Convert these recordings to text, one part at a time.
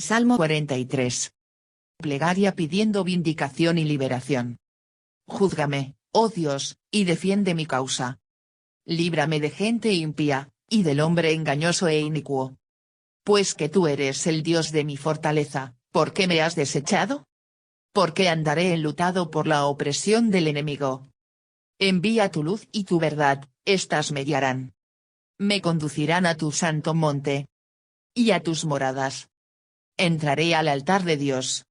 Salmo 43. Plegaria pidiendo vindicación y liberación. Júzgame, oh Dios, y defiende mi causa. Líbrame de gente impía, y del hombre engañoso e inicuo. Pues que tú eres el Dios de mi fortaleza, ¿por qué me has desechado? ¿Por qué andaré enlutado por la opresión del enemigo? Envía tu luz y tu verdad, éstas me guiarán. Me conducirán a tu santo monte. Y a tus moradas. Entraré al altar de Dios.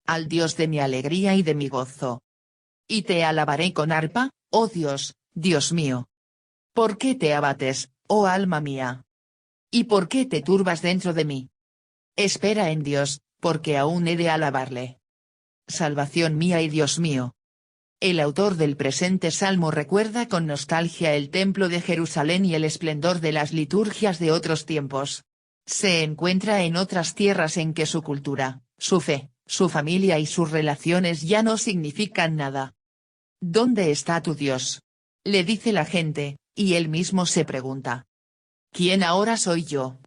Al Dios de mi alegría y de mi gozo. Y te alabaré con arpa, oh Dios, Dios mío. ¿Por qué te abates, oh alma mía? ¿Y por qué te turbas dentro de mí? Espera en Dios, porque aún he de alabarle. Salvación mía y Dios mío. El autor del presente salmo recuerda con nostalgia el templo de Jerusalén y el esplendor de las liturgias de otros tiempos. Se encuentra en otras tierras en que su cultura, su fe, su familia y sus relaciones ya no significan nada. ¿Dónde está tu Dios? Le dice la gente, y él mismo se pregunta. ¿Quién ahora soy yo?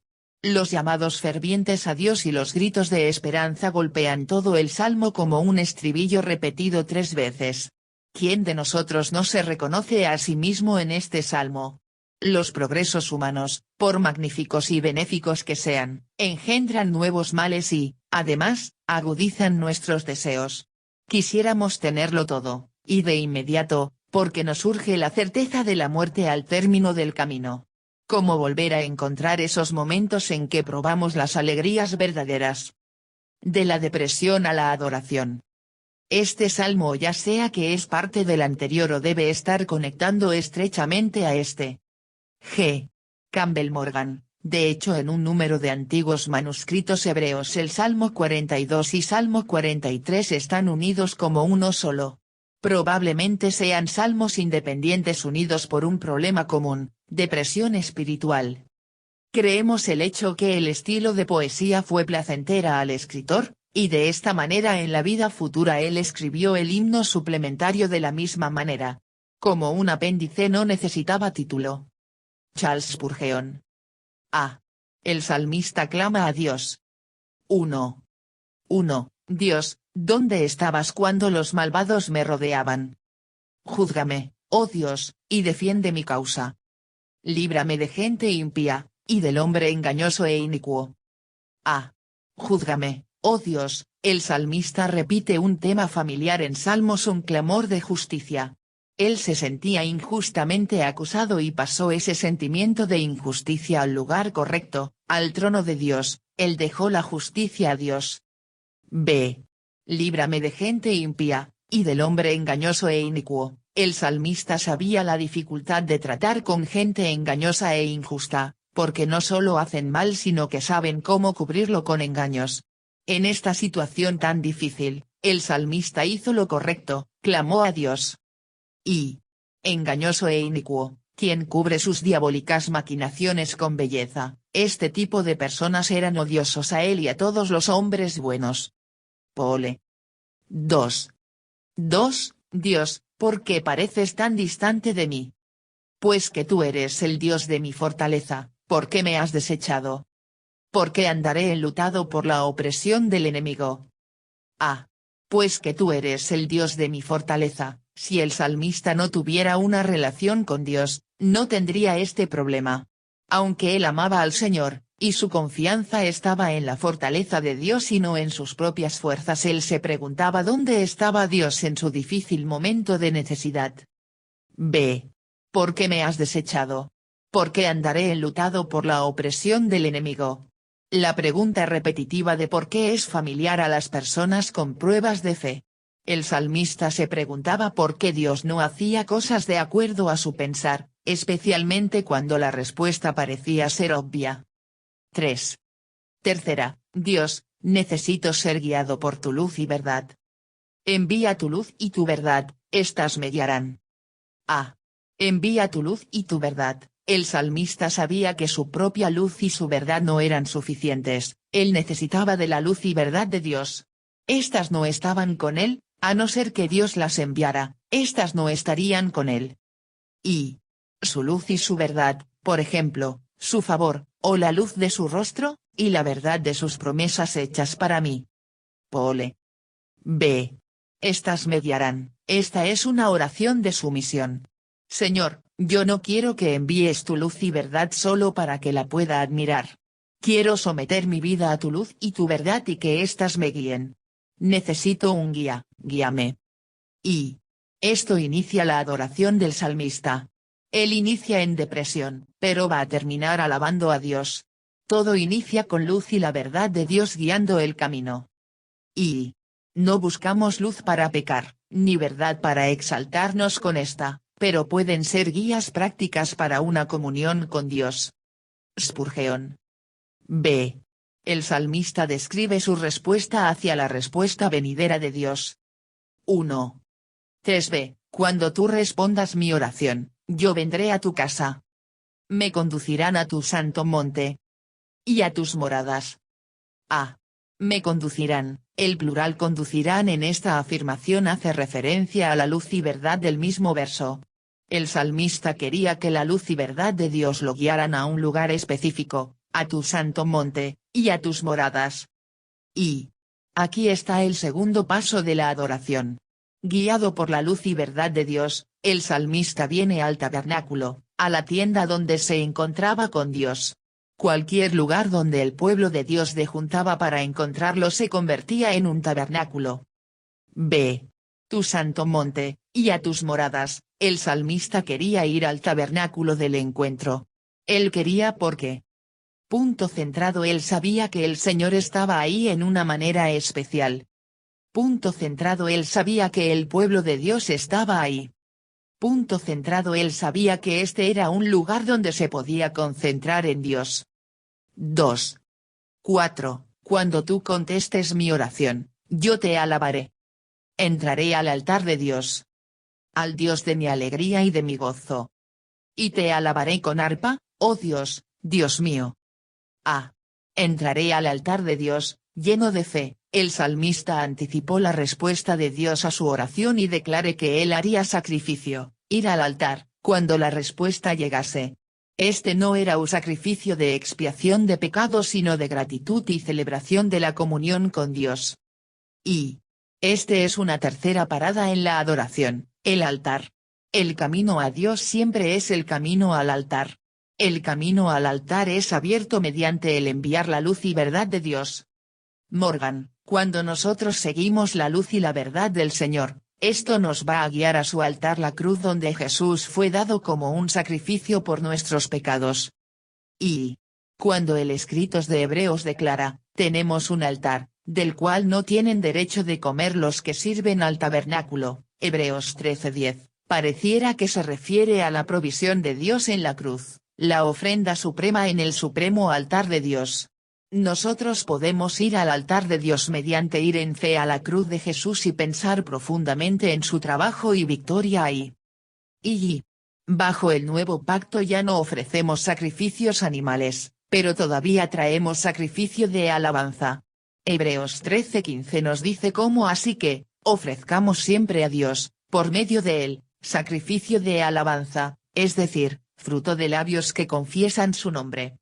Los llamados fervientes a Dios y los gritos de esperanza golpean todo el salmo como un estribillo repetido 3 veces. ¿Quién de nosotros no se reconoce a sí mismo en este salmo? Los progresos humanos, por magníficos y benéficos que sean, engendran nuevos males y, además, agudizan nuestros deseos. Quisiéramos tenerlo todo, y de inmediato, porque nos surge la certeza de la muerte al término del camino. ¿Cómo volver a encontrar esos momentos en que probamos las alegrías verdaderas? De la depresión a la adoración. Este salmo, ya sea que es parte del anterior o debe estar conectando estrechamente a este. G. Campbell Morgan. De hecho, en un número de antiguos manuscritos hebreos el Salmo 42 y Salmo 43 están unidos como uno solo. Probablemente sean salmos independientes unidos por un problema común, depresión espiritual. Creemos el hecho que el estilo de poesía fue placentera al escritor, y de esta manera en la vida futura él escribió el himno suplementario de la misma manera. Como un apéndice no necesitaba título. Charles Spurgeon. A. El salmista clama a Dios. 1. Dios, ¿dónde estabas cuando los malvados me rodeaban? Júzgame, oh Dios, y defiende mi causa. Líbrame de gente impía, y del hombre engañoso e inicuo. A. Júzgame, oh Dios, el salmista repite un tema familiar en Salmos, un clamor de justicia. Él se sentía injustamente acusado y pasó ese sentimiento de injusticia al lugar correcto, al trono de Dios. Él dejó la justicia a Dios. B. Líbrame de gente impía, y del hombre engañoso e inicuo. El salmista sabía la dificultad de tratar con gente engañosa e injusta, porque no solo hacen mal sino que saben cómo cubrirlo con engaños. En esta situación tan difícil, el salmista hizo lo correcto, clamó a Dios. Y. Engañoso e inicuo, quien cubre sus diabólicas maquinaciones con belleza. Este tipo de personas eran odiosos a él y a todos los hombres buenos. Pole. 2. Dios, ¿por qué pareces tan distante de mí? Pues que tú eres el Dios de mi fortaleza, ¿por qué me has desechado? ¿Por qué andaré enlutado por la opresión del enemigo? A. Pues que tú eres el Dios de mi fortaleza. Si el salmista no tuviera una relación con Dios, no tendría este problema. Aunque él amaba al Señor, y su confianza estaba en la fortaleza de Dios y no en sus propias fuerzas, él se preguntaba dónde estaba Dios en su difícil momento de necesidad. B. ¿Por qué me has desechado? ¿Por qué andaré enlutado por la opresión del enemigo? La pregunta repetitiva de por qué es familiar a las personas con pruebas de fe. El salmista se preguntaba por qué Dios no hacía cosas de acuerdo a su pensar, especialmente cuando la respuesta parecía ser obvia. 3. Dios, necesito ser guiado por tu luz y verdad. Envía tu luz y tu verdad, éstas me guiarán. A. Envía tu luz y tu verdad. El salmista sabía que su propia luz y su verdad no eran suficientes, él necesitaba de la luz y verdad de Dios. Estas no estaban con él, a no ser que Dios las enviara, estas no estarían con él. Y su luz y su verdad, por ejemplo, su favor, o la luz de su rostro, y la verdad de sus promesas hechas para mí. Pole. B. Estas me guiarán. Esta es una oración de sumisión. Señor, yo no quiero que envíes tu luz y verdad solo para que la pueda admirar. Quiero someter mi vida a tu luz y tu verdad y que éstas me guíen. Necesito un guía, guíame. Y esto inicia la adoración del salmista. Él inicia en depresión, pero va a terminar alabando a Dios. Todo inicia con luz y la verdad de Dios guiando el camino. Y no buscamos luz para pecar, ni verdad para exaltarnos con esta, pero pueden ser guías prácticas para una comunión con Dios. Spurgeon. B. El salmista describe su respuesta hacia la respuesta venidera de Dios. 1. 3b. Cuando tú respondas mi oración, yo vendré a tu casa. Me conducirán a tu santo monte. Y a tus moradas. A. Me conducirán. El plural conducirán en esta afirmación hace referencia a la luz y verdad del mismo verso. El salmista quería que la luz y verdad de Dios lo guiaran a un lugar específico, a tu santo monte, y a tus moradas. Y aquí está el segundo paso de la adoración. Guiado por la luz y verdad de Dios, el salmista viene al tabernáculo, a la tienda donde se encontraba con Dios. Cualquier lugar donde el pueblo de Dios se juntaba para encontrarlo se convertía en un tabernáculo. B. Tu santo monte, y a tus moradas. El salmista quería ir al tabernáculo del encuentro. Él quería porque. Punto centrado. Él sabía que el Señor estaba ahí en una manera especial. Punto centrado. Él sabía que el pueblo de Dios estaba ahí. Punto centrado. Él sabía que este era un lugar donde se podía concentrar en Dios. 2. 4. Cuando tú contestes mi oración, yo te alabaré. Entraré al altar de Dios. Al Dios de mi alegría y de mi gozo. Y te alabaré con arpa, oh Dios, Dios mío. A. Entraré al altar de Dios, lleno de fe. El salmista anticipó la respuesta de Dios a su oración y declaré que él haría sacrificio, ir al altar, cuando la respuesta llegase. Este no era un sacrificio de expiación de pecados sino de gratitud y celebración de la comunión con Dios. Y este es una tercera parada en la adoración, el altar. El camino a Dios siempre es el camino al altar. El camino al altar es abierto mediante el enviar la luz y verdad de Dios. Morgan, cuando nosotros seguimos la luz y la verdad del Señor, esto nos va a guiar a su altar, la cruz donde Jesús fue dado como un sacrificio por nuestros pecados. Y cuando el escritos de Hebreos declara, tenemos un altar, del cual no tienen derecho de comer los que sirven al tabernáculo, Hebreos 13:10, pareciera que se refiere a la provisión de Dios en la cruz, la ofrenda suprema en el supremo altar de Dios. Nosotros podemos ir al altar de Dios mediante ir en fe a la cruz de Jesús y pensar profundamente en su trabajo y victoria ahí. Y bajo el nuevo pacto ya no ofrecemos sacrificios animales, pero todavía traemos sacrificio de alabanza. Hebreos 13:15 nos dice cómo, así que, ofrezcamos siempre a Dios, por medio de él, sacrificio de alabanza, es decir, fruto de labios que confiesan su nombre.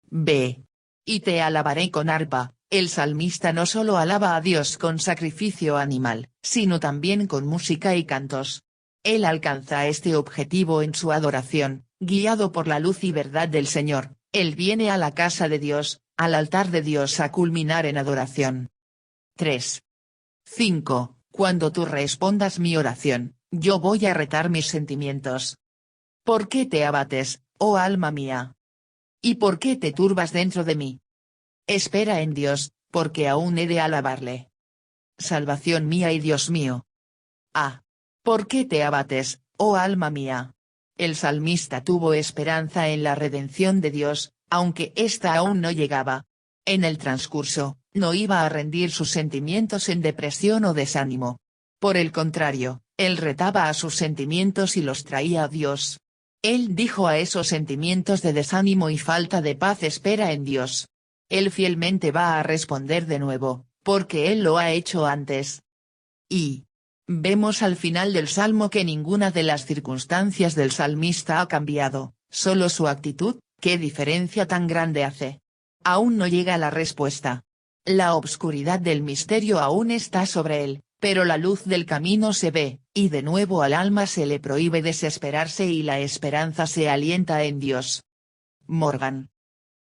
B. Y te alabaré con arpa. El salmista no solo alaba a Dios con sacrificio animal, sino también con música y cantos. Él alcanza este objetivo en su adoración, guiado por la luz y verdad del Señor. Él viene a la casa de Dios, al altar de Dios a culminar en adoración. 3. 5. Cuando tú respondas mi oración, yo voy a retar mis sentimientos. ¿Por qué te abates, oh alma mía? ¿Y por qué te turbas dentro de mí? Espera en Dios, porque aún he de alabarle. Salvación mía y Dios mío. A. ¿Por qué te abates, oh alma mía? El salmista tuvo esperanza en la redención de Dios, aunque ésta aún no llegaba. En el transcurso, no iba a rendir sus sentimientos en depresión o desánimo. Por el contrario, él retaba a sus sentimientos y los traía a Dios. Él dijo a esos sentimientos de desánimo y falta de paz: espera en Dios. Él fielmente va a responder de nuevo, porque él lo ha hecho antes. Y vemos al final del salmo que ninguna de las circunstancias del salmista ha cambiado, solo su actitud. ¿Qué diferencia tan grande hace? Aún no llega la respuesta. La obscuridad del misterio aún está sobre él, pero la luz del camino se ve, y de nuevo al alma se le prohíbe desesperarse y la esperanza se alienta en Dios. Morgan.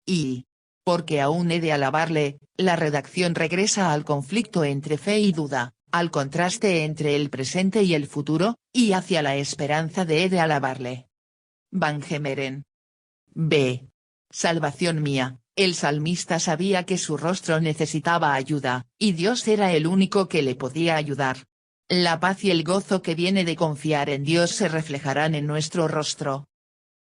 Y, porque aún he de alabarle, la redacción regresa al conflicto entre fe y duda, al contraste entre el presente y el futuro, y hacia la esperanza de he de alabarle. Van Gemeren. B. Salvación mía. El salmista sabía que su rostro necesitaba ayuda, y Dios era el único que le podía ayudar. La paz y el gozo que viene de confiar en Dios se reflejarán en nuestro rostro.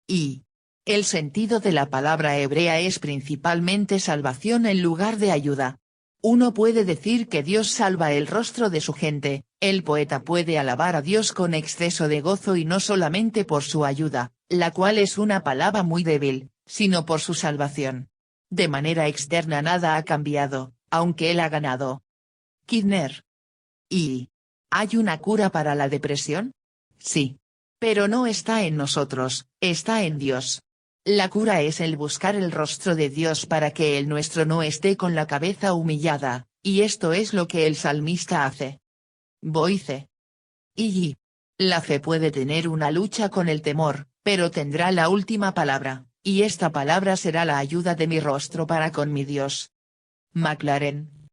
Y. El sentido de la palabra hebrea es principalmente salvación en lugar de ayuda. Uno puede decir que Dios salva el rostro de su gente, el poeta puede alabar a Dios con exceso de gozo y no solamente por su ayuda, la cual es una palabra muy débil, sino por su salvación. De manera externa nada ha cambiado, aunque él ha ganado. Kidner. ¿Y hay una cura para la depresión? Sí. Pero no está en nosotros, está en Dios. La cura es el buscar el rostro de Dios para que el nuestro no esté con la cabeza humillada, y esto es lo que el salmista hace. Boice. Y la fe puede tener una lucha con el temor, pero tendrá la última palabra, y esta palabra será la ayuda de mi rostro para con mi Dios. McLaren.